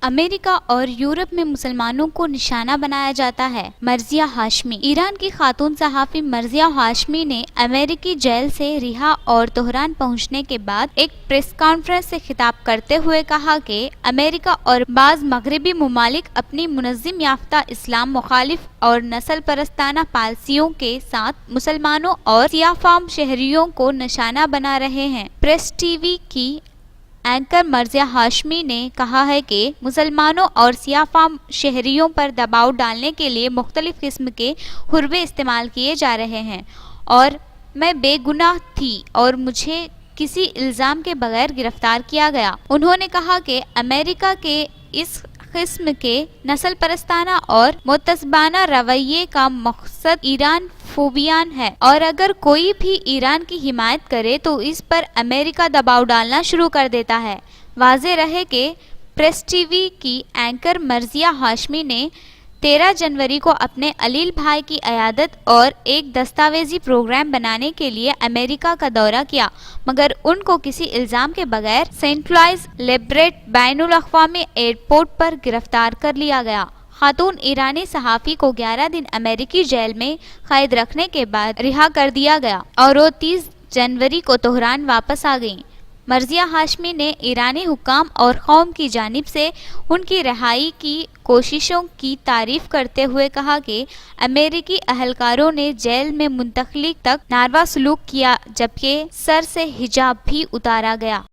America और Europe में मुसलमानों को निशाना बनाया जाता है। मर्जिया हाशमी। ईरान की खातून सहाफी मर्जिया हाशमी ने अमेरिकी जेल से रिहा और तेहरान पहुंचने के बाद एक प्रेस कॉन्फ्रेंस से खिताब करते हुए कहा कि अमेरिका और बाज़ मगरबी मुमालिक अपनी मुनज़्ज़म याफ्ता इस्लाम मुखालिफ और नस्ल परस्ताना पॉलिसियों के साथ मुसलमानों और सियाफाम शहरियों को निशाना बना रहे हैं। प्रेस टीवी की एंकर मर्जिया हाशमी ने कहा है कि मुसलमानों और सियाफाम शहरियों पर दबाव डालने के लिए मुख्तलिफ किस्म के हुर्बे इस्तेमाल किए जा रहे हैं और मैं बेगुनाह थी और मुझे किसी इल्ज़ाम के बगैर गिरफ्तार किया गया। उन्होंने कहा कि अमेरिका के इस किस्म के नस्ल परस्ताना और मुतज़्ज़बाना रवैये का मकसद ईरान फोबियान है और अगर कोई भी ईरान की हिमायत करे तो इस पर अमेरिका दबाव डालना शुरू कर देता है। वाज़ेह रहे कि प्रेस टीवी की एंकर मर्जिया हाशमी ने 13 जनवरी को अपने अलील भाई की अयादत और एक दस्तावेजी प्रोग्राम बनाने के लिए अमेरिका का दौरा किया, मगर उनको किसी इल्ज़ाम के बगैर सेंट लुइस लेब्रेट बैनुल अक़वामी एयरपोर्ट पर गिरफ्तार कर लिया गया। खातून ईरानी सहाफ़ी को 11 दिन अमेरिकी जेल में कैद रखने के बाद रिहा कर दिया गया और वो 30 जनवरी को तेहरान वापस आ गईं। मर्जिया हाशमी ने ईरानी हुक्काम और कौम की जानिब से उनकी रिहाई की कोशिशों की तारीफ करते हुए कहा कि अमेरिकी अहलकारों ने जेल में मुंतकली तक नारवा सलूक किया जबकि सर से हिजाब भी उतारा गया।